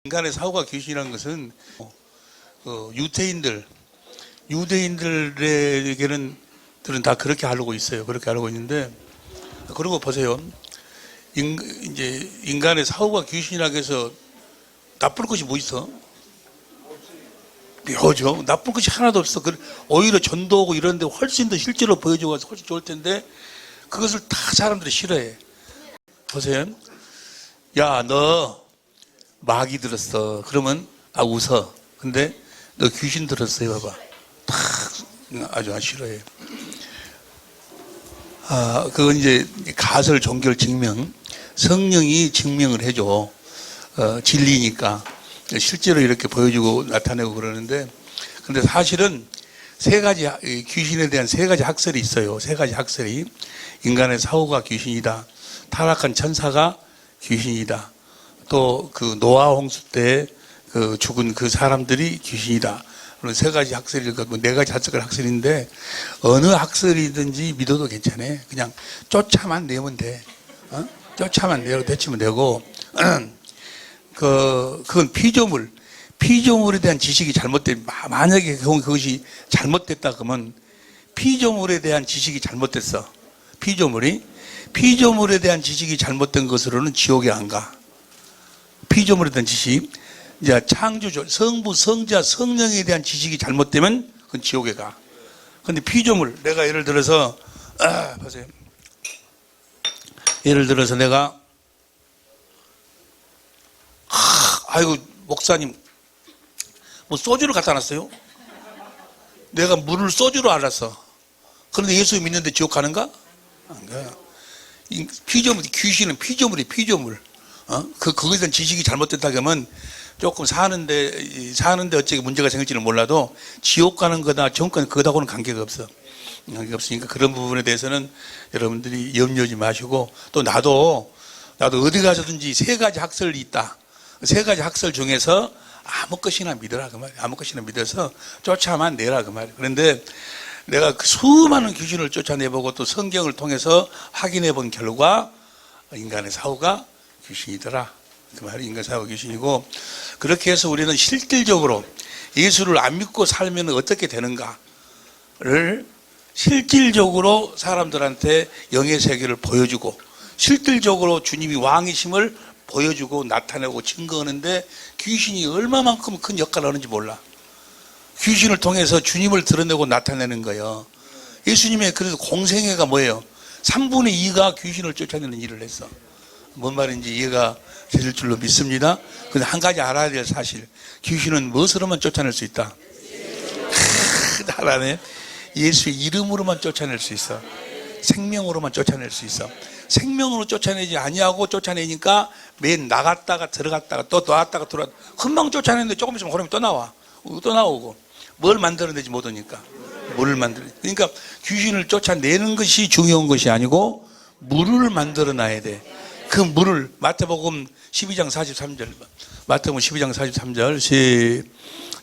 인간의 사고가 귀신이라는 것은 유대인들에게는 다 그렇게 알고 있어요. 그렇게 알고 있는데, 그리고 보세요. 이제 인간의 사고가 귀신이라고 해서 나쁠 것이 뭐 있어? 묘죠. 나쁜 것이 하나도 없어. 오히려 전도하고 이런 데 훨씬 더 실제로 보여주고 훨씬 좋을 텐데, 그것을 다 사람들이 싫어해. 보세요. 야, 너 마귀 들었어. 그러면 웃어. 근데 너 귀신 들었어. 봐봐. 다 아주 싫어해. 그건 이제 가설 종결 증명. 성령이 증명을 해줘. 진리니까. 실제로 이렇게 보여주고 나타내고 그러는데, 근데 사실은 귀신에 대한 세 가지 학설이 있어요. 세 가지 학설이. 인간의 사고가 귀신이다. 타락한 천사가 귀신이다. 또 그 노아 홍수 때 죽은 그 사람들이 귀신이다. 그런 세 가지 학설이, 네 가지 학설인데, 어느 학설이든지 믿어도 괜찮아. 그냥 쫓아만 내면 돼. 쫓아만 내치면 되고, 그건 피조물에 대한 지식이 만약에 그것이 잘못됐다 그러면, 피조물에 대한 지식이 잘못됐어. 피조물에 대한 지식이 잘못된 것으로는 지옥에 안 가. 피조물에 대한 지식, 이제 창조주, 성부, 성자, 성령에 대한 지식이 잘못되면 그건 지옥에 가. 근데 피조물, 내가 예를 들어서, 보세요. 예를 들어서 내가, 아이고, 목사님, 뭐 소주를 갖다 놨어요? 내가 물을 소주로 알았어. 그런데 예수 믿는데 지옥 가는가? 안 가. 귀신은 피조물. 그거에 대한 지식이 잘못됐다 그러면 조금 사는데 어찌 문제가 생길지는 몰라도 지옥 가는 거다, 정권 그거하고는 관계가 없어. 관계가 없으니까 그런 부분에 대해서는 여러분들이 염려하지 마시고, 또 나도 어디 가서든지 세 가지 학설이 있다. 세 가지 학설 중에서 아무 것이나 믿어라 그 말이야. 아무 것이나 믿어서 쫓아만 내라 그 말이야. 그런데 내가 그 수많은 귀신을 쫓아내보고 또 성경을 통해서 확인해 본 결과 인간의 사고가 귀신이더라. 그 말이 인간 사고가 귀신이고, 그렇게 해서 우리는 실질적으로 예수를 안 믿고 살면 어떻게 되는가를 실질적으로 사람들한테 영의 세계를 보여주고, 실질적으로 주님이 왕이심을 보여주고 나타내고 증거하는데, 귀신이 얼마만큼 큰 역할을 하는지 몰라. 귀신을 통해서 주님을 드러내고 나타내는 거예요. 예수님의 그래서 공생애가 뭐예요? 3분의 2가 귀신을 쫓아내는 일을 했어. 뭔 말인지 이해가 되실 줄로 믿습니다. 근데 한 가지 알아야 될 사실, 귀신은 무엇으로만 쫓아낼 수 있다? 알아네. 예수의 이름으로만 쫓아낼 수 있어. 생명으로만 쫓아낼 수 있어. 생명으로 쫓아내지 아니하고 쫓아내니까 맨 나갔다가 들어갔다가 또 나왔다가 들어갔다가, 금방 쫓아내는데 조금 있으면 그러면 또 나오고 뭘 만들어내지 못하니까. 그러니까 귀신을 쫓아내는 것이 중요한 것이 아니고 물을 만들어놔야 돼. 그 물을 마태복음 12장 43절, 마태복음 12장 43절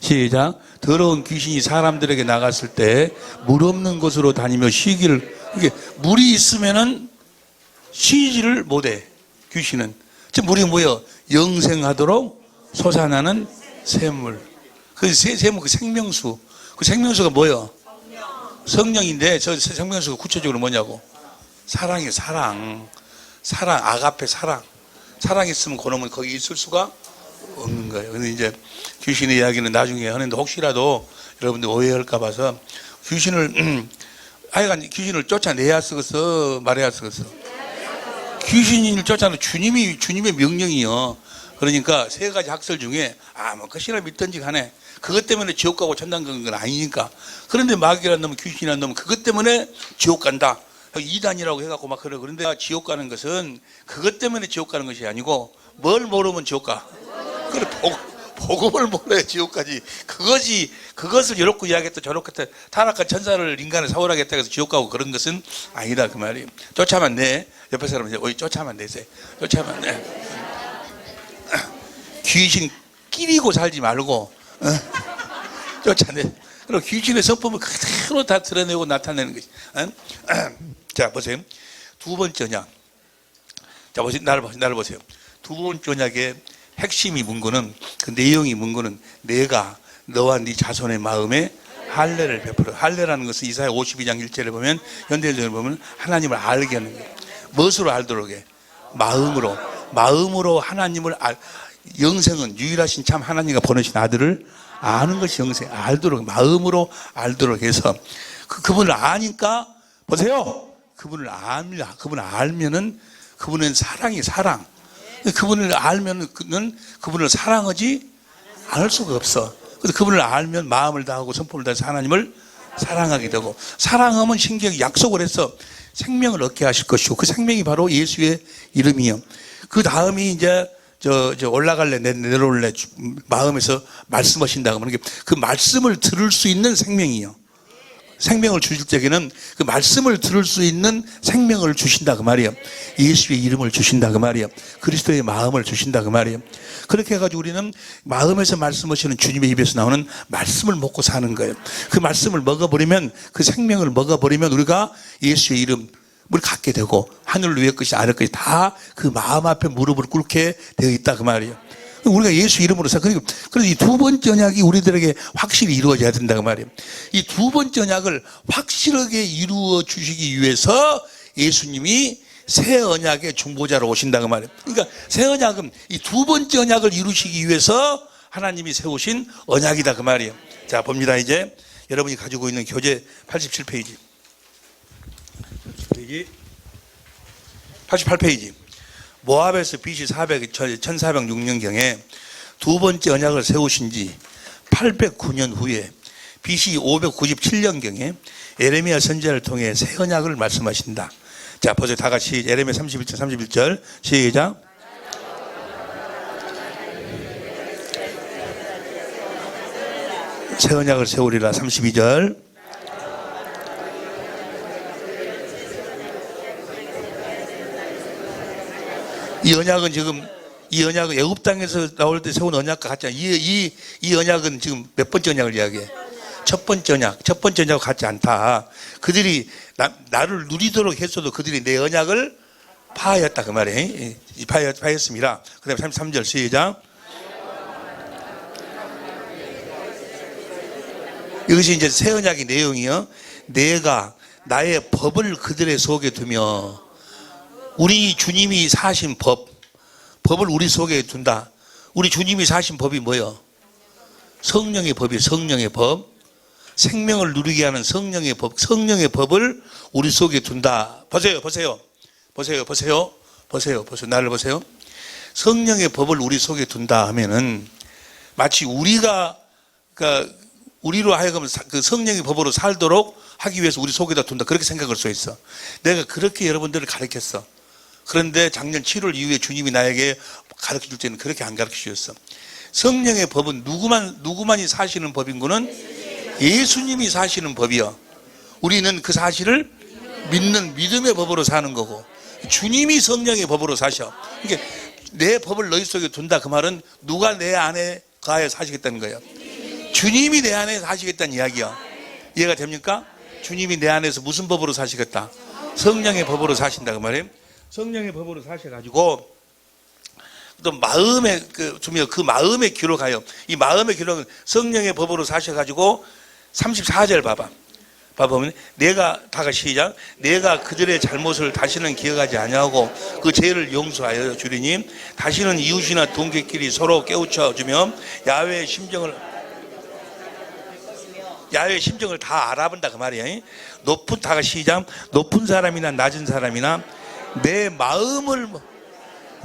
시작. 더러운 귀신이 사람들에게 나갔을 때 물 없는 곳으로 다니며 쉬기를. 이게 물이 있으면은 쉬지를 못해. 귀신은. 지금 물이 뭐예요? 영생하도록 솟아나는 샘물. 그 샘물, 그 생명수. 그 생명수가 뭐예요? 성령인데, 저 생명수가 구체적으로 뭐냐고? 사랑이에요. 사랑, 아가페 사랑. 사랑이 있으면 그놈은 거기 있을 수가 없는 거예요. 근데 이제 귀신의 이야기는 나중에 하는데, 혹시라도 여러분들 오해할까 봐서 하여간 귀신을 쫓아내야 쓰겠어, 말해야 쓰겠어? 귀신을 쫓아내 주님의 명령이요. 그러니까 세 가지 학설 중에 뭐 것이나 믿든지 간에 그것 때문에 지옥 가고 천당 가는 건 아니니까. 그런데 마귀라는 놈은, 귀신이라는 놈은 그것 때문에 지옥 간다. 이단이라고 해갖고 막 그래. 그런데 지옥 가는 것은 그것 때문에 지옥 가는 것이 아니고, 뭘 모르면 지옥 가. 그래, 복음을 몰라야 지옥 가지. 그것을 이렇게 이야기했다 저렇게 했다, 타락한 천사를 인간을 사월하겠다 해서 지옥 가고 그런 것은 아니다 그 말이에요. 쫓아만 내. 옆에 사람은 어이 쫓아만 내세요. 쫓아만 내. 귀신 끼리고 살지 말고 쫓아내. 그리고 귀신의 성품을 그대로 다 드러내고 나타내는 것이. 자, 보세요. 두 번째 언약. 자, 보세요. 나를 보세요. 두 번째 언약에 핵심이 문구는, 그 내용이 문구는 내가 너와 네 자손의 마음에 할례를 베풀어. 할례라는 것은 이사야 52장 1절에 보면, 현대적으로 보면 하나님을 알게 하는 거예요. 무엇으로 알도록 해? 마음으로 하나님을 영생은 유일하신 참 하나님과 보내신 아들을 아는 것이 영생. 알도록, 마음으로 알도록 해서 그분을 아니까, 보세요, 그분을 알면은 그분은 사랑이 사랑. 그분을 알면은 그분을 사랑하지 않을 수가 없어. 그래서 그분을 알면 마음을 다하고 선포를 다해서 하나님을 사랑하게 되고, 사랑하면 신기하게 약속을 해서 생명을 얻게 하실 것이고, 그 생명이 바로 예수의 이름이요. 그 다음이 이제 올라갈래 내려올래 마음에서 말씀하신다고 하는 게, 그 말씀을 들을 수 있는 생명이요. 생명을 주실 때에는 그 말씀을 들을 수 있는 생명을 주신다 그 말이에요. 예수의 이름을 주신다 그 말이에요. 그리스도의 마음을 주신다 그 말이에요. 그렇게 해가지고 우리는 마음에서 말씀하시는 주님의 입에서 나오는 말씀을 먹고 사는 거예요. 그 말씀을 먹어버리면, 그 생명을 먹어버리면 우리가 예수의 이름을 갖게 되고, 하늘 위의 것이 아래 것이 다 그 마음 앞에 무릎을 꿇게 되어 있다 그 말이에요. 우리가 예수 이름으로 사. 그래서 이 두 번째 언약이 우리들에게 확실히 이루어져야 된다 그 말이에요. 이 두 번째 언약을 확실하게 이루어 주시기 위해서 예수님이 새 언약의 중보자로 오신다 그 말이에요. 그러니까 새 언약은 이 두 번째 언약을 이루시기 위해서 하나님이 세우신 언약이다 그 말이에요. 자, 봅니다. 이제 여러분이 가지고 있는 교재 87페이지. 88페이지. 모압에서 BC 1406년경에 두 번째 언약을 세우신 지 809년 후에 BC 597년경에 예레미야 선지자를 통해 새 언약을 말씀하신다. 자, 보세요. 다 같이 예레미야 31절 31절 시작. 새 언약을 세우리라. 32절. 이 언약은 애굽 땅에서 나올 때 세운 언약과 같지 않아. 이 언약은 지금 몇 번째 언약을 이야기해? 첫 번째 언약과 같지 않다. 그들이 나를 누리도록 했어도 그들이 내 언약을 파하였다 그 말이에요. 파했습니다. 그 다음에 33절 시작. 이것이 이제 새 언약의 내용이요. 내가 나의 법을 그들의 속에 두며, 우리 주님이 사신 법을 우리 속에 둔다. 우리 주님이 사신 법이 뭐예요? 성령의 법이에요. 성령의 법. 생명을 누리게 하는 성령의 법. 성령의 법을 우리 속에 둔다. 보세요. 나를 보세요. 성령의 법을 우리 속에 둔다 하면은 마치 우리가, 그러니까 우리로 하여금 그 성령의 법으로 살도록 하기 위해서 우리 속에다 둔다. 그렇게 생각할 수 있어. 내가 그렇게 여러분들을 가르쳤어. 그런데 작년 7월 이후에 주님이 나에게 가르쳐 줄 때는 그렇게 안 가르쳐 주셨어. 성령의 법은 누구만이 사시는 법인 거는 예수님이 사시는 법이요. 우리는 그 사실을 믿는 믿음의 법으로 사는 거고, 주님이 성령의 법으로 사셔. 그러니까 내 법을 너희 속에 둔다 그 말은 누가 내 안에 가해 사시겠다는 거예요. 주님이 내 안에 사시겠다는 이야기야. 이해가 됩니까? 주님이 내 안에서 무슨 법으로 사시겠다? 성령의 법으로 사신다 그 말이에요. 성령의 법으로 사셔가지고 또 마음의 그 마음의 귀로 가요. 이 마음의 귀로는 성령의 법으로 사셔가지고 34절 봐보면 내가 다 같이 시작. 내가 그들의 잘못을 다시는 기억하지 아니하고 그 죄를 용서하여 주리니 다시는 이웃이나 동객끼리 서로 깨우쳐 주며 야훼의 심정을 다 알아본다 그 말이에요. 다 같이 시작. 높은 사람이나 낮은 사람이나 내 마음을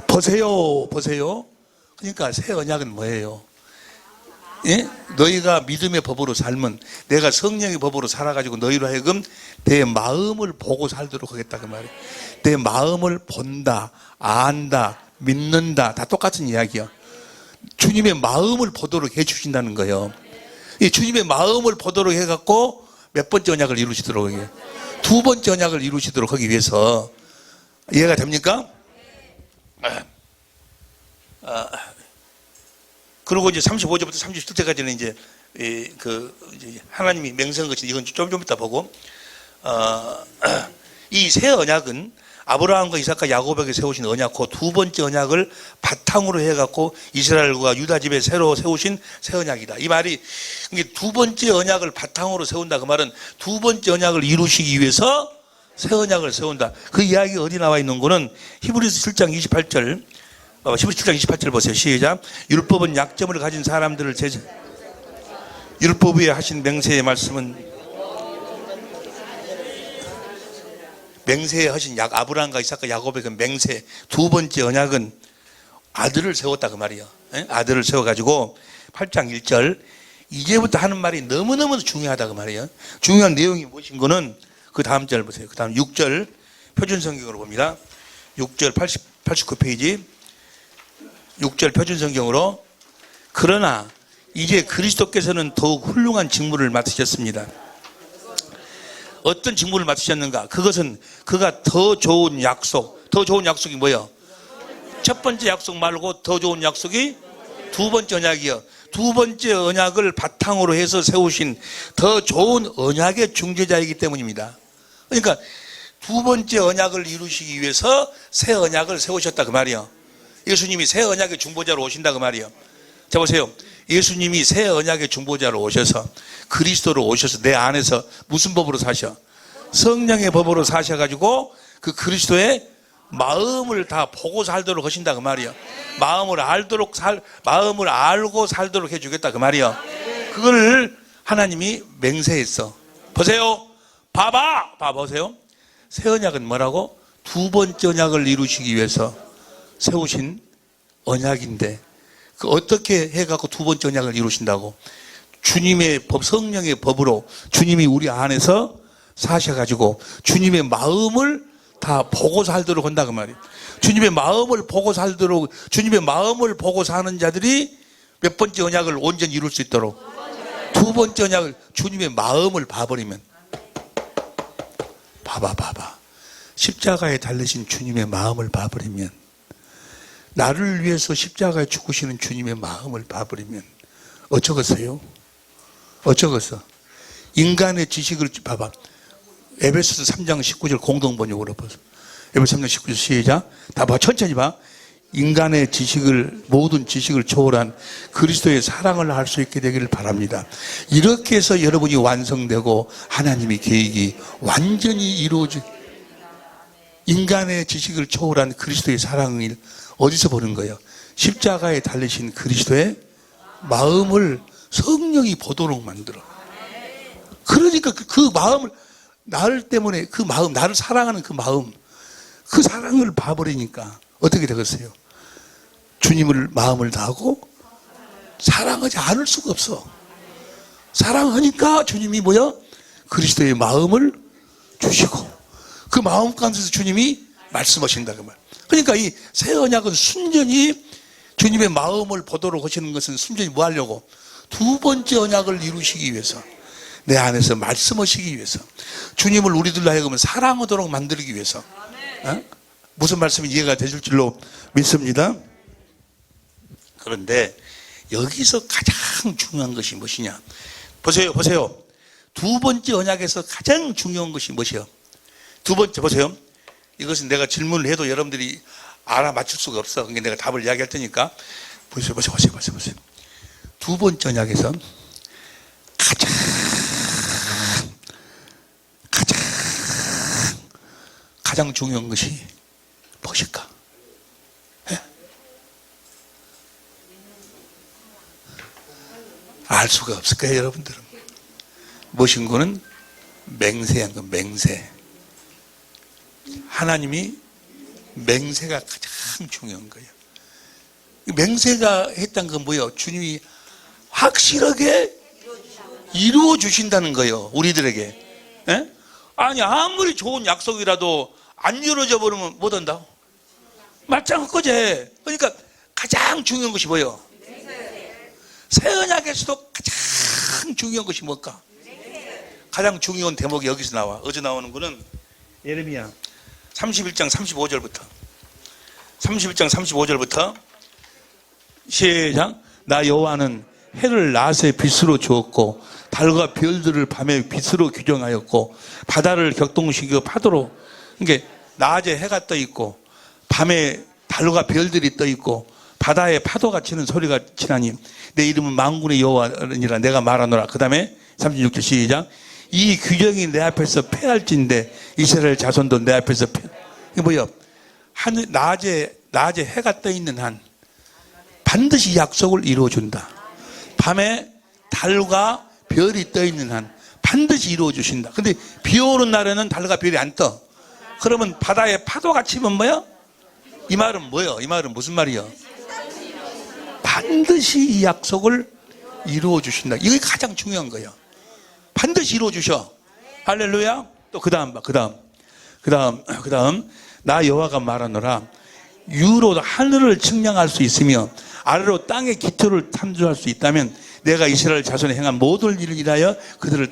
보세요. 그러니까 새 언약은 뭐예요? 예? 너희가 믿음의 법으로 살면 내가 성령의 법으로 살아가지고 너희로 하여금 내 마음을 보고 살도록 하겠다 그 말이에요. 내 마음을 본다, 안다, 믿는다, 다 똑같은 이야기야. 주님의 마음을 보도록 해주신다는 거예요. 이 주님의 마음을 보도록 해갖고 몇 번째 언약을 이루시도록 해요? 두 번째 언약을 이루시도록 하기 위해서. 이해가 됩니까? 그리고 이제 35절부터 37절까지는 이제 하나님이 맹세한 것이 이건 좀 이따 보고, 이 새 언약은 아브라함과 이삭과 야곱에게 세우신 언약고 두 번째 언약을 바탕으로 해갖고 이스라엘과 유다 집에 새로 세우신 새 언약이다. 이 말이 두 번째 언약을 바탕으로 세운다. 그 말은 두 번째 언약을 이루시기 위해서 새 언약을 세운다. 그 이야기 어디 나와 있는 거는 히브리서 7장 28절, 히브리서 7장 28절 보세요. 시작. 율법은 약점을 가진 사람들을 율법 위에 하신 맹세의 말씀은 맹세에 하신 아브라함과 이삭과 야곱의 그 맹세 두 번째 언약은 아들을 세웠다 그 말이에요. 아들을 세워가지고 8장 1절 이제부터 하는 말이 너무너무 중요하다 그 말이에요. 중요한 내용이 무엇인 거는 그 다음 절 보세요. 그 다음 6절 표준성경으로 봅니다. 6절 89페이지 6절 표준성경으로 그러나 이제 그리스도께서는 더욱 훌륭한 직무를 맡으셨습니다. 어떤 직무를 맡으셨는가? 그것은 그가 더 좋은 약속, 더 좋은 약속이 뭐예요? 첫 번째 약속 말고 더 좋은 약속이 두 번째 언약이요. 두 번째 언약을 바탕으로 해서 세우신 더 좋은 언약의 중재자이기 때문입니다. 그러니까 두 번째 언약을 이루시기 위해서 새 언약을 세우셨다 그 말이에요. 예수님이 새 언약의 중보자로 오신다 그 말이에요. 자 보세요. 예수님이 새 언약의 중보자로 오셔서 그리스도로 오셔서 내 안에서 무슨 법으로 사셔? 성령의 법으로 사셔가지고 그 그리스도의 마음을 다 보고 살도록 하신다 그 말이에요. 마음을 알고 살도록 해주겠다 그 말이에요. 그걸 하나님이 맹세했어. 보세요. 봐보세요. 새 언약은 뭐라고? 두 번째 언약을 이루시기 위해서 세우신 언약인데 그 어떻게 해갖고 두 번째 언약을 이루신다고? 주님의 법, 성령의 법으로 주님이 우리 안에서 사셔가지고 주님의 마음을 다 보고 살도록 한다 그 말이에요. 주님의 마음을 보고 살도록, 주님의 마음을 보고 사는 자들이 몇 번째 언약을 온전히 이룰 수 있도록 두 번째 언약을 주님의 마음을 봐버리면 봐봐 십자가에 달리신 주님의 마음을 봐버리면 나를 위해서 십자가에 죽으시는 주님의 마음을 봐버리면 어쩌겠어요? 인간의 지식을 봐봐. 에베소서 3장 19절 공동번역으로 보세요. 에베소 3장 19절 시작. 다 봐. 천천히 봐. 인간의 지식을, 모든 지식을 초월한 그리스도의 사랑을 알 수 있게 되기를 바랍니다. 이렇게 해서 여러분이 완성되고 하나님의 계획이 완전히 이루어지. 인간의 지식을 초월한 그리스도의 사랑을 어디서 보는 거예요? 십자가에 달리신 그리스도의 마음을 성령이 보도록 만들어. 그러니까 그 마음을, 나를 때문에 그 마음, 나를 사랑하는 그 마음, 그 사랑을 봐버리니까 어떻게 되겠어요? 주님을 마음을 다하고 사랑하지 않을 수가 없어. 사랑하니까 주님이 뭐야? 그리스도의 마음을 주시고 그 마음 가운데서 주님이 말씀하신다 그 말. 그러니까 이 새 언약은 순전히 주님의 마음을 보도록 하시는 것은 순전히 뭐 하려고? 두 번째 언약을 이루시기 위해서, 내 안에서 말씀하시기 위해서, 주님을 우리들로 하여금 사랑하도록 만들기 위해서. 무슨 말씀이 이해가 되실 줄로 믿습니다. 그런데 여기서 가장 중요한 것이 무엇이냐? 보세요. 두 번째 언약에서 가장 중요한 것이 무엇이요? 두 번째 보세요. 이것은 내가 질문을 해도 여러분들이 알아맞힐 수가 없어. 그러니까 내가 답을 이야기할 테니까 보세요. 두 번째 언약에서 가장 중요한 것이 무엇일까? 알 수가 없을 거예요, 여러분들은. 무엇인 거는 맹세한 거, 맹세. 하나님이 맹세가 가장 중요한 거예요. 맹세가 했던 건 뭐예요? 주님이 확실하게 이루어 주신다는 거예요, 우리들에게. 에? 아니, 아무리 좋은 약속이라도 안 이루어져 버리면 못 한다. 맞짱 꺼제. 그러니까 가장 중요한 것이 뭐예요? 새 언약에서도 가장 중요한 것이 뭘까? 가장 중요한 대목이 여기서 나와. 어제 나오는 거는 예레미야 31장 35절부터 시작. 나 여호와는 해를 낮에 빛으로 주었고 달과 별들을 밤에 빛으로 규정하였고 바다를 격동시켜 파도로. 그러니까 낮에 해가 떠 있고 밤에 달과 별들이 떠 있고 바다에 파도가 치는 소리가 치나니 내 이름은 만군의 여호와니라 내가 말하노라. 그 다음에 36절 시작. 이 규정이 내 앞에서 패할진대 이스라엘 자손도 내 앞에서 이게 뭐야? 하늘 낮에 해가 떠 있는 한 반드시 약속을 이루어준다. 밤에 달과 별이 떠 있는 한 반드시 이루어 주신다. 근데 비 오는 날에는 달과 별이 안 떠. 그러면 바다에 파도가 치면 뭐야? 이 말은 뭐야? 이 말은 무슨 말이야? 반드시 이 약속을 이루어 주신다. 이게 가장 중요한 거예요. 반드시 이루어 주셔. 할렐루야. 또 그 다음 봐. 그 다음 나 여호와가 말하노라. 유로 하늘을 측량할 수 있으며 아래로 땅의 기초를 탐주할 수 있다면 내가 이스라엘 자손에 행한 모든 일을 인하여 그들을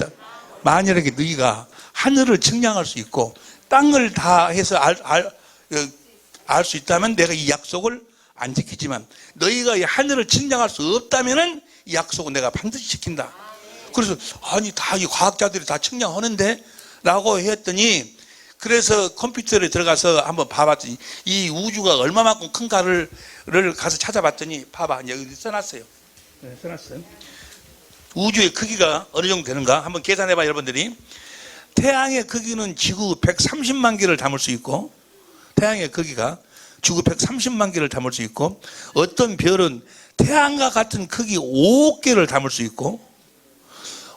만약에 너희가 하늘을 측량할 수 있고 땅을 다 해서 알 수 있다면 내가 이 약속을 안 지키지만 너희가 이 하늘을 측량할 수 없다면은 이 약속은 내가 반드시 지킨다. 그래서 아니 다 이 과학자들이 다 측량하는데 라고 했더니 그래서 컴퓨터에 들어가서 한번 봐봤더니 이 우주가 얼마만큼 큰가를 가서 찾아봤더니 봐봐 여기 써놨어요. 네, 써놨어요. 우주의 크기가 어느 정도 되는가 한번 계산해봐 여러분들이. 태양의 크기는 지구 130만 개를 담을 수 있고 태양의 크기가 지구 130만 개를 담을 수 있고 어떤 별은 태양과 같은 크기 5억 개를 담을 수 있고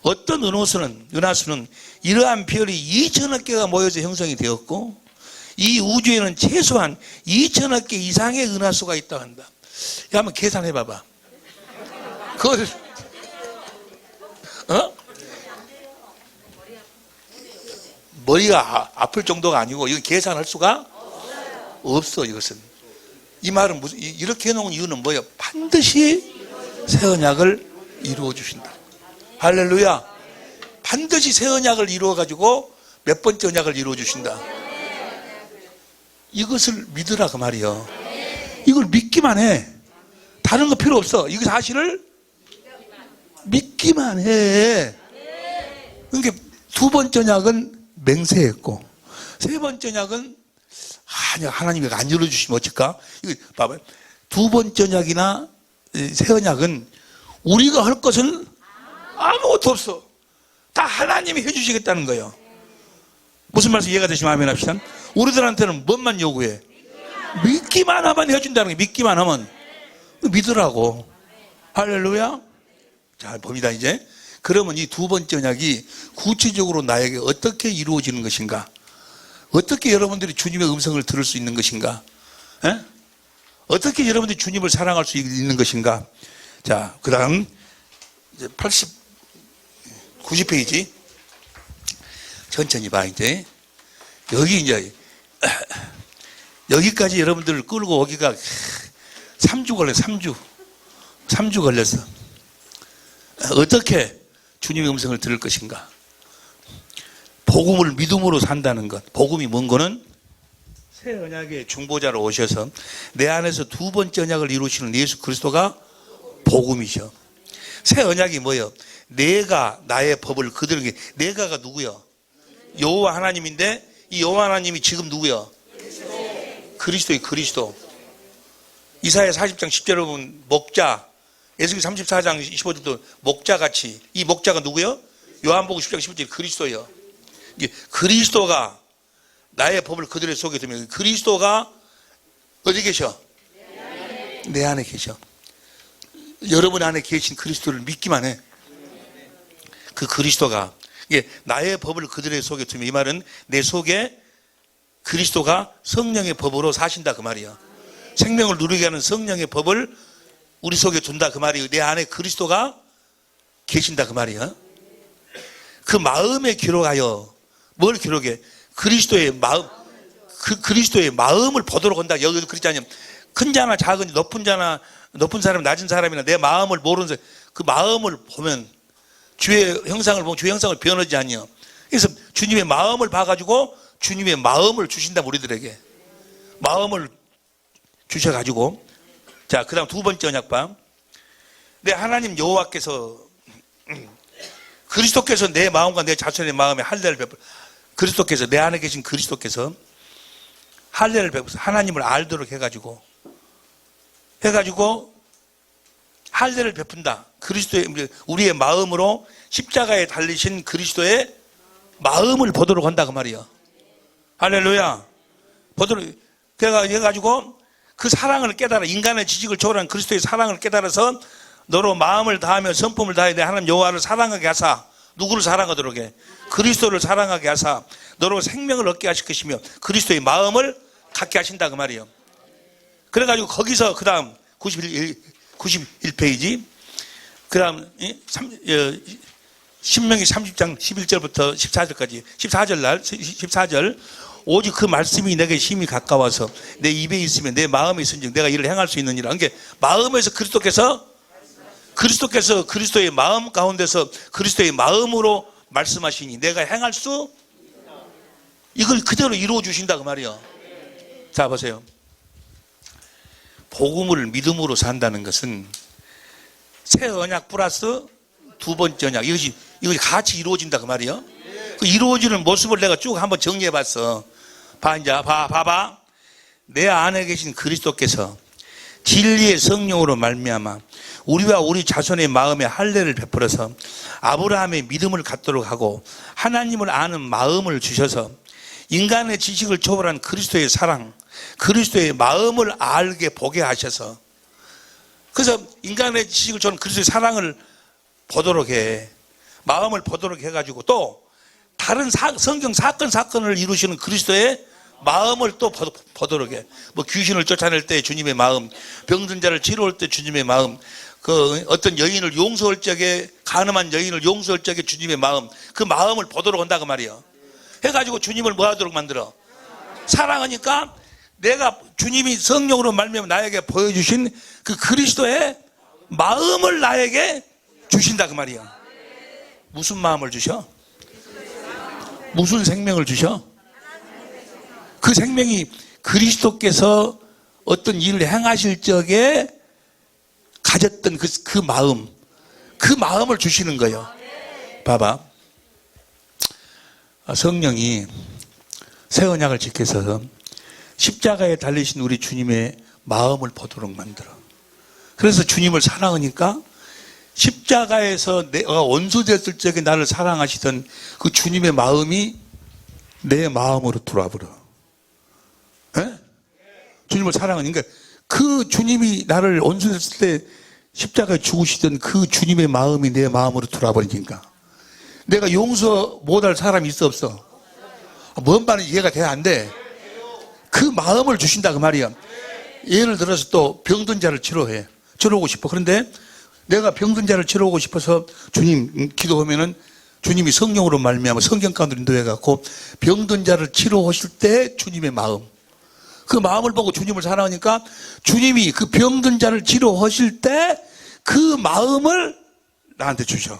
어떤 은하수는 이러한 별이 2천억 개가 모여서 형성이 되었고 이 우주에는 최소한 2천억 개 이상의 은하수가 있다고 한다. 한번 계산해 봐봐. 그걸 머리가 아플 정도가 아니고 이건 계산할 수가 없어. 이것은 이 말은 무슨 이렇게 해놓은 이유는 뭐예요? 반드시 새 언약을 이루어 주신다. 할렐루야. 반드시 새 언약을 이루어 가지고 몇 번째 언약을 이루어 주신다. 이것을 믿으라 그 말이요. 이걸 믿기만 해. 다른 거 필요 없어. 이거 사실을 믿기만 해. 그러니까 두 번째 언약은 맹세했고 세 번째 언약은 하나님이 안 이루어주시면 어쩔까? 이거 봐봐요. 두 번째 언약이나 새 언약은 우리가 할 것은 아무것도 없어. 다 하나님이 해주시겠다는 거예요. 무슨 말씀 이해가 되시면 아멘 합시다. 우리들한테는 뭔만 요구해? 믿기만 하면 해준다는 거예요. 믿기만 하면. 믿으라고. 할렐루야. 자, 봅니다 이제. 그러면 이 두 번째 언약이 구체적으로 나에게 어떻게 이루어지는 것인가? 어떻게 여러분들이 주님의 음성을 들을 수 있는 것인가? 에? 어떻게 여러분들이 주님을 사랑할 수 있는 것인가? 자, 그 다음 90페이지 천천히 봐. 이제 여기 이제 여기까지 여러분들을 끌고 오기가 3주 걸렸어. 3주 걸렸어. 어떻게 주님의 음성을 들을 것인가? 복음을 믿음으로 산다는 것. 복음이 뭔 거는 새 언약의 중보자로 오셔서 내 안에서 두 번째 언약을 이루시는 예수 그리스도가 복음이죠. 새 언약이 뭐예요? 내가 나의 법을 그대로. 내가가 누구요? 여호와 하나님인데 이 여호와 하나님이 지금 누구요? 그리스도의 그리스도. 이사야 40장 10절에 보면 목자, 에스겔 34장 15절도 목자같이. 이 목자가 누구요? 요한복음 10장 15절 그리스도예요. 그리스도가 나의 법을 그들의 속에 두면 그리스도가 어디 계셔? 내 안에 계셔. 여러분 안에 계신 그리스도를 믿기만 해. 그 그리스도가 나의 법을 그들의 속에 두면 이 말은 내 속에 그리스도가 성령의 법으로 사신다 그 말이야. 생명을 누리게 하는 성령의 법을 우리 속에 둔다 그 말이에요. 내 안에 그리스도가 계신다 그 말이야. 그 마음에 기록하여 뭘 기록해? 그리스도의 마음. 그리스도의 마음을 보도록 한다. 여기도 그랬잖아요. 큰 자나 작은 높은 자나 높은 사람 낮은 사람이나 내 마음을 모르는 사람 그 마음을 보면 주의 형상을 보면 주의 형상을 변하지 않냐. 그래서 주님의 마음을 봐가지고 주님의 마음을 주신다 우리들에게. 마음을 주셔가지고 자 그 다음 두 번째 언약방. 내 하나님 여호와께서 그리스도께서 내 마음과 내 자손의 마음에 할례를 베풀. 그리스도께서 내 안에 계신 그리스도께서 할례를 베풀어서 하나님을 알도록 해가지고 할례를 베푼다. 그리스도의, 우리의 마음으로 십자가에 달리신 그리스도의 마음을 보도록 한다 그 말이야. 할렐루야. 보도록 해가지고 그 사랑을 깨달아, 인간의 지식을 초월한 그리스도의 사랑을 깨달아서 너로 마음을 다하며 성품을 다해 내 하나님 여호와를 사랑하게 하사. 누구를 사랑하도록 해? 그리스도를 사랑하게 하사 너로 생명을 얻게 하실 것이며 그리스도의 마음을 갖게 하신다 그 말이에요. 그래가지고 거기서 그 다음 91페이지 그 다음 신명기 30장 11절부터 14절까지 14절 오직 그 말씀이 내게 심히 가까워서 내 입에 있으면 내 마음에 있은즉 내가 이를 행할 수 있느니라. 그러니까 마음에서 그리스도께서 그리스도의 마음 가운데서 그리스도의 마음으로 말씀하시니 내가 행할 수 이걸 그대로 이루어 주신다 그 말이에요. 자 보세요. 복음을 믿음으로 산다는 것은 새 언약 플러스 두 번째 언약 이것이 같이 이루어진다 그 말이에요. 그 이루어지는 모습을 내가 쭉 한번 정리해 봤어. 봐봐. 내 안에 계신 그리스도께서 진리의 성령으로 말미암아 우리와 우리 자손의 마음에 할례를 베풀어서 아브라함의 믿음을 갖도록 하고 하나님을 아는 마음을 주셔서 인간의 지식을 초월한 그리스도의 사랑, 그리스도의 마음을 알게 보게 하셔서 그래서 인간의 지식을 초월한 그리스도의 사랑을 보도록 해. 마음을 보도록 해가지고 또 다른 성경 사건을 이루시는 그리스도의 마음을 또 보도록 해. 뭐 귀신을 쫓아낼 때 주님의 마음, 병든 자를 치료할 때 주님의 마음, 그 어떤 여인을 용서할 적에 가늠한 여인을 용서할 적에 주님의 마음, 그 마음을 보도록 한다 그 말이에요. 해가지고 주님을 뭐 하도록 만들어? 사랑하니까 내가 주님이 성령으로 말미암아 나에게 보여주신 그 그리스도의 마음을 나에게 주신다 그 말이야. 무슨 마음을 주셔? 무슨 생명을 주셔? 그 생명이 그리스도께서 어떤 일을 행하실 적에 가졌던 그 마음을 주시는 거예요. 봐봐. 성령이 새 언약을 지켜서 십자가에 달리신 우리 주님의 마음을 보도록 만들어. 그래서 주님을 사랑하니까 십자가에서 내가 원수됐을 적에 나를 사랑하시던 그 주님의 마음이 내 마음으로 들어와 버려. 주님을 사랑하니까 그 주님이 나를 원수됐을 때 십자가에 죽으시던 그 주님의 마음이 내 마음으로 들어와 버리니까 내가 용서 못할 사람이 있어 없어? 뭔 말인지 이해가 돼야 안 돼. 그 마음을 주신다 그 말이야. 예를 들어서 또 병든 자를 치료하고 싶어. 그런데 내가 병든 자를 치료하고 싶어서 주님 기도하면은 주님이 성령으로 말미암아 성경 가운데 인도해 갖고 병든 자를 치료하실 때 주님의 마음, 그 마음을 보고 주님을 사랑하니까 주님이 그 병든 자를 치료하실 때 그 마음을 나한테 주셔.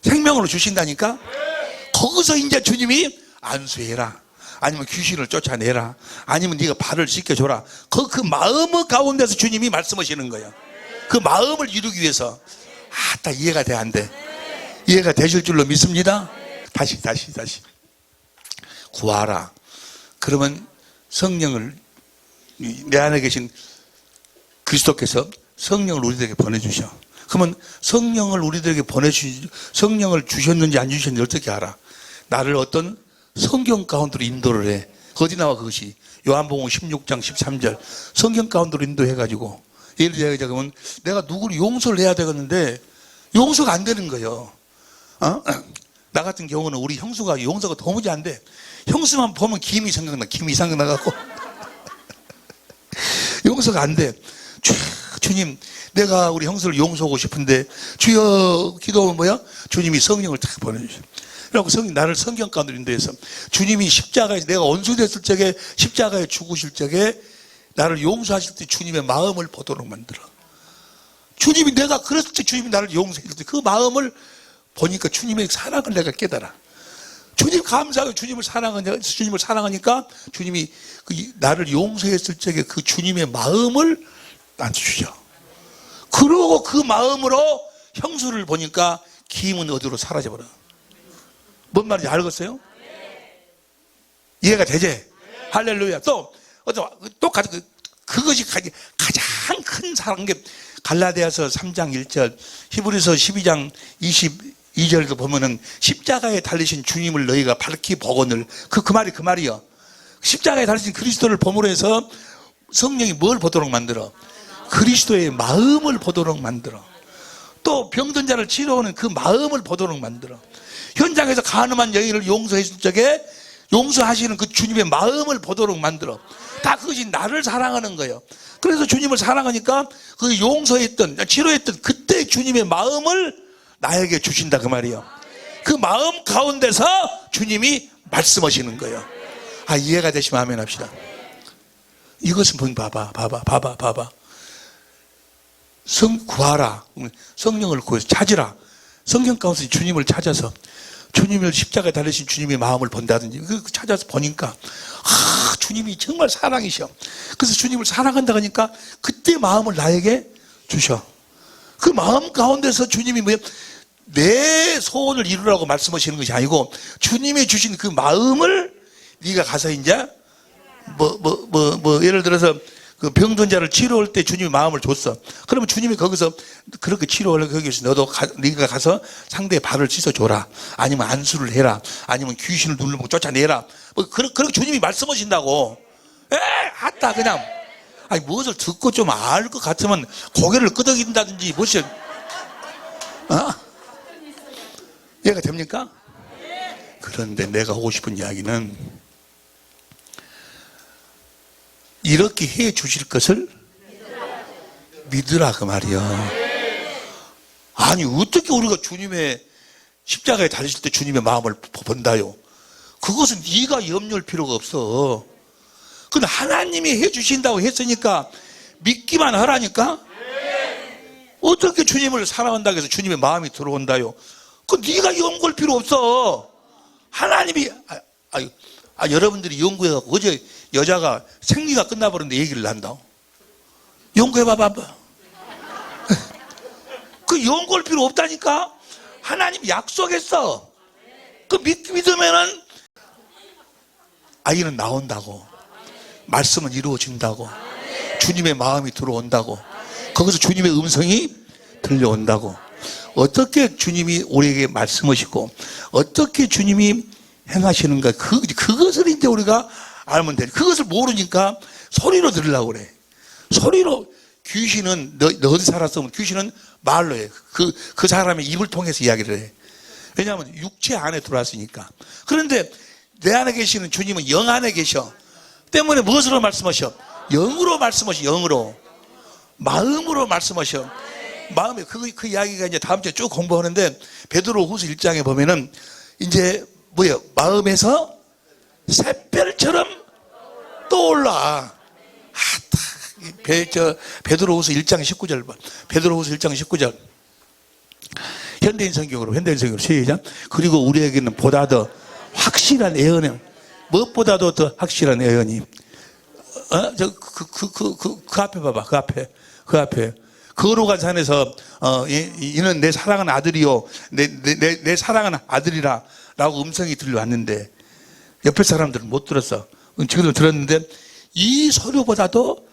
생명으로 주신다니까. 거기서 이제 주님이 안수해라, 아니면 귀신을 쫓아내라, 아니면 네가 발을 씻겨줘라. 그 마음 가운데서 주님이 말씀하시는 거예요. 그 마음을 이루기 위해서. 딱 이해가 돼 안 돼? 이해가 되실 줄로 믿습니다. 다시 구하라. 그러면 성령을, 내 안에 계신 그리스도께서 성령을 우리들에게 보내주셔. 그러면 성령을 우리들에게 성령을 주셨는지 안 주셨는지 어떻게 알아? 나를 어떤 성경 가운데로 인도를 해. 어디 나와 그것이? 요한복음 16장 13절 성경 가운데로 인도해가지고, 예를 들자면 내가 누구를 용서를 해야 되겠는데 용서가 안 되는 거예요. 나 같은 경우는 우리 형수가 용서가 도무지 안 돼. 형수만 보면 김이 생각나갖고 용서가 안 돼. 주님, 내가 우리 형수를 용서하고 싶은데 주여 기도하면 뭐야? 주님이 성령을 딱 보내주셔. 그래서 나를 성경 가운데 인도해서 주님이 십자가에서 내가 원수됐을 적에 십자가에 죽으실 적에 나를 용서하실 때 주님의 마음을 보도록 만들어. 주님이 내가 그랬을 때 주님이 나를 용서했을 때 그 마음을 보니까 주님의 사랑을 내가 깨달아. 주님 감사하고 주님을 사랑하니까 주님이 나를 용서했을 적에 그 주님의 마음을 나한테 주셔. 그러고 그 마음으로 형수를 보니까 김은 어디로 사라져버려. 뭔 말인지 알겠어요? 이해가 되지? 할렐루야. 그것이 가장 큰 사랑인 게 갈라디아서 3장 1절, 히브리서 12장 22절도 보면은 십자가에 달리신 주님을 너희가 밝히 보거늘. 그 말이요. 십자가에 달리신 그리스도를 보므로 해서 성령이 뭘 보도록 만들어? 그리스도의 마음을 보도록 만들어. 또 병든 자를 치료하는 그 마음을 보도록 만들어. 현장에서 간음한 여인을 용서했을 적에 용서하시는 그 주님의 마음을 보도록 만들어. 다 그것이 나를 사랑하는 거예요. 그래서 주님을 사랑하니까 그 용서했던, 치료했던 그때 주님의 마음을 나에게 주신다 그 말이에요. 그 마음 가운데서 주님이 말씀하시는 거예요. 이해가 되시면 아멘 합시다. 이것은 봐봐. 구하라. 성령을 구해서 찾으라. 성경 가운데 주님을 찾아서 주님을 십자가에 달리신 주님의 마음을 본다든지 찾아서 보니까 주님이 정말 사랑이셔. 그래서 주님을 사랑한다 하니까 그때 마음을 나에게 주셔. 그 마음 가운데서 주님이 내 소원을 이루라고 말씀하시는 것이 아니고 주님이 주신 그 마음을 네가 가서 이제 예를 들어서 그 병든 자를 치료할 때 주님이 마음을 줬어. 그러면 주님이 거기서 그렇게 치료하려고 거기서 네가 가서 상대의 발을 씻어줘라. 아니면 안수를 해라. 아니면 귀신을 눌러보고 쫓아내라. 그렇게 주님이 말씀하신다고. 아따 그냥. 무엇을 듣고 좀 알 것 같으면 고개를 끄덕인다든지 무엇이 이해가 됩니까? 그런데 내가 하고 싶은 이야기는 이렇게 해 주실 것을 믿으라 그 말이야. 어떻게 우리가 주님의 십자가에 달리실 때 주님의 마음을 본다요? 그것은 네가 염려할 필요가 없어. 근데 하나님이 해 주신다고 했으니까 믿기만 하라니까. 어떻게 주님을 사랑한다고 해서 주님의 마음이 들어온다요? 네가 연구할 필요 없어. 하나님이 여러분들이 연구해갖고 어제 여자가 생리가 끝나버렸는데 얘기를 한다. 연구해봐봐. 그 연구할 필요 없다니까. 하나님 약속했어. 그 믿으면은 아이는 나온다고. 말씀은 이루어진다고. 주님의 마음이 들어온다고. 거기서 주님의 음성이 들려온다고. 어떻게 주님이 우리에게 말씀하시고 어떻게 주님이 행하시는가, 그것을 이제 우리가 알면 돼. 그것을 모르니까 소리로 들으려고 그래. 소리로. 귀신은 너 어디 살았으면 귀신은 말로 해. 그 사람의 입을 통해서 이야기를 해. 왜냐하면 육체 안에 들어왔으니까. 그런데 내 안에 계시는 주님은 영 안에 계셔. 때문에 무엇으로 말씀하셔? 영으로 말씀하셔. 영으로. 마음으로 말씀하셔. 마음에 그 이야기가 이제 다음 주에 쭉 공부하는데 베드로후서 1장에 보면은 이제 마음에서 샛별처럼 떠올라. 베드로후서 1장 19절 봐. 베드로후서 1장 19절. 현대인 성경으로 시작. 그리고 우리에게는 보다 더 확실한 예언이, 무엇보다도 더 확실한 예언이. 그 앞에 봐봐. 그 앞에. 거룩한 산에서 이는 내 사랑하는 아들이요, 내 사랑하는 아들이라 라고 음성이 들려왔는데 옆에 사람들은 못 들었어. 지금도 들었는데 이 소리보다도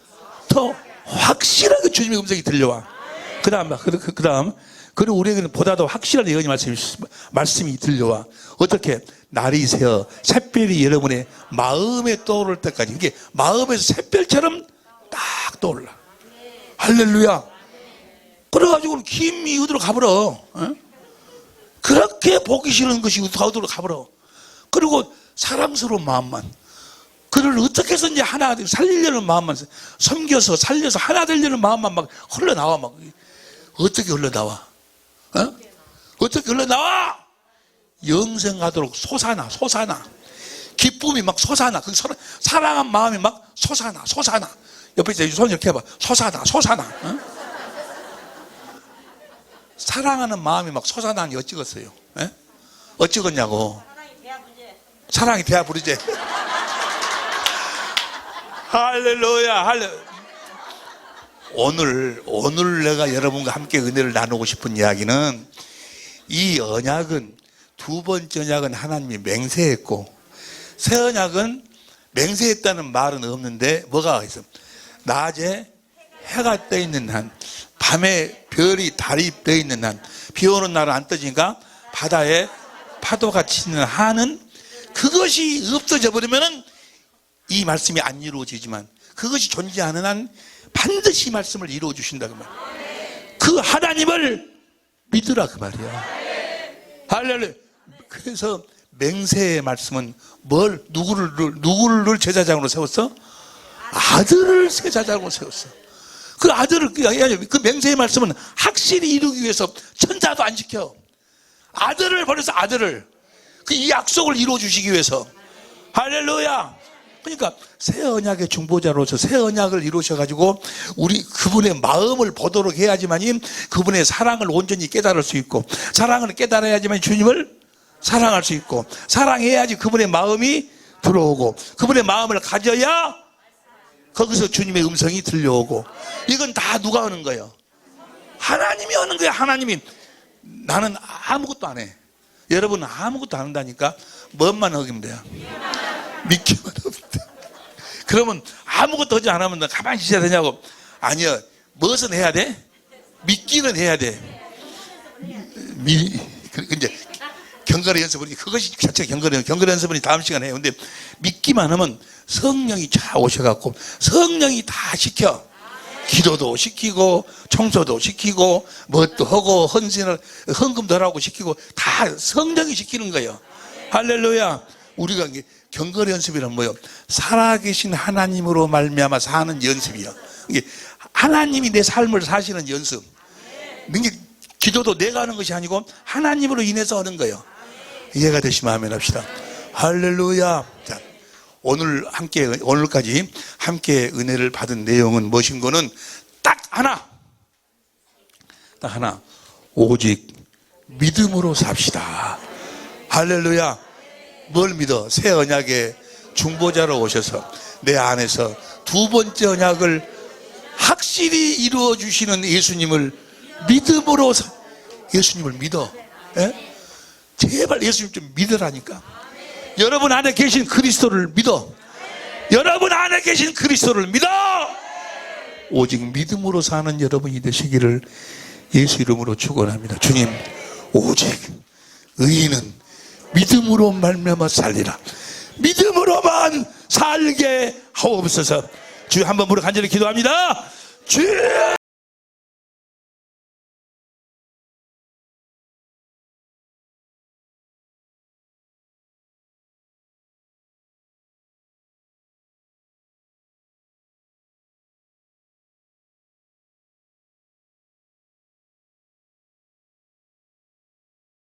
더 확실하게 주님의 음성이 들려와. 그 다음 그리고 우리에게는 보다 더 확실한 예언이 말씀이 들려와. 어떻게? 날이 새어 샛별이 여러분의 마음에 떠오를 때까지. 이게 마음에서 샛별처럼 딱 떠올라. 할렐루야. 그래가지고 김이 어디로 가버려. 그렇게 보기 싫은 것이 어디로 가버려. 그리고 사랑스러운 마음만, 그를 어떻게 해서든지 하나 살리려는 마음만, 섬겨서 살려서 하나 되려는 마음만 막 흘러나와. 어떻게 흘러나와? 어떻게 흘러나와? 영생하도록 솟아나. 기쁨이 막 솟아나. 그 사랑한 마음이 막 솟아나. 옆에 있어. 손 이렇게 해봐. 솟아나. 사랑하는 마음이 막 솟아나는 게 어찌겠어요? 어찌겠냐고. 사랑이 돼야 부르지. 할렐루야. 오늘 내가 여러분과 함께 은혜를 나누고 싶은 이야기는, 이 언약은, 두 번째 언약은 하나님이 맹세했고, 새 언약은 맹세했다는 말은 없는데 뭐가 있어? 낮에 해가 떠 있는 한, 밤에 별이 달이 떠 있는 한, 비 오는 날은 안 떠지니까 바다에 파도가 치는 한은, 그것이 없어져 버리면은 이 말씀이 안 이루어지지만 그것이 존재하는 한 반드시 이 말씀을 이루어 주신다 그 말. 그 하나님을 믿으라 그 말이야. 할렐루야. 그래서 맹세의 말씀은 누구를 제사장으로 세웠어? 아들을 제사장으로 세웠어. 그 아들을, 그 맹세의 말씀은 확실히 이루기 위해서 천사도 안 지켜. 아들을 버려서 아들을, 이 약속을 이루어 주시기 위해서. 할렐루야. 그러니까 새 언약의 중보자로서 새 언약을 이루셔가지고 우리 그분의 마음을 보도록 해야지만이 그분의 사랑을 온전히 깨달을 수 있고, 사랑을 깨달아야지만 주님을 사랑할 수 있고, 사랑해야지 그분의 마음이 들어오고, 그분의 마음을 가져야 거기서 주님의 음성이 들려오고. 이건 다 누가 하는 거예요? 하나님이 하는 거예요. 하나님이. 나는 아무것도 안 해. 여러분 아무것도 안 한다니까. 뭐만 어기면 돼요? 믿기만 하면 돼. 그러면 아무것도 하지 않으면 너 가만히 있어야 되냐고. 아니요. 무엇은 해야 돼? 믿기는 해야 돼. 이제 경건의 연습은, 그것이 자체가 경건의 연습은 다음 시간에 해요. 근데 믿기만 하면 성령이 쫙 오셔갖고 성령이 다 시켜. 기도도 시키고 청소도 시키고 뭣도 하고 헌금도 하라고 시키고 다 성령이 시키는 거예요. 할렐루야. 우리가 경건의 연습이란 뭐예요? 살아계신 하나님으로 말미암아 사는 연습이야. 이게 하나님이 내 삶을 사시는 연습. 이게 기도도 내가 하는 것이 아니고 하나님으로 인해서 하는 거예요. 이해가 되시면 아멘 합시다. 할렐루야. 자, 오늘까지 함께 은혜를 받은 내용은 무엇인가는 딱 하나. 오직 믿음으로 삽시다. 할렐루야. 뭘 믿어? 새 언약의 중보자로 오셔서 내 안에서 두 번째 언약을 확실히 이루어 주시는 예수님을 믿음으로 예수님을 믿어. 예? 제발 예수님 좀 믿으라니까. 여러분 안에 계신 그리스도를 믿어. 여러분 안에 계신 그리스도를 믿어. 오직 믿음으로 사는 여러분이 되시기를 예수 이름으로 축원합니다. 주님, 오직 의인은 믿음으로 말미암아 살리라. 믿음으로만 살게 하옵소서. 주여, 한번 무릎 간절히 기도합니다. 주여.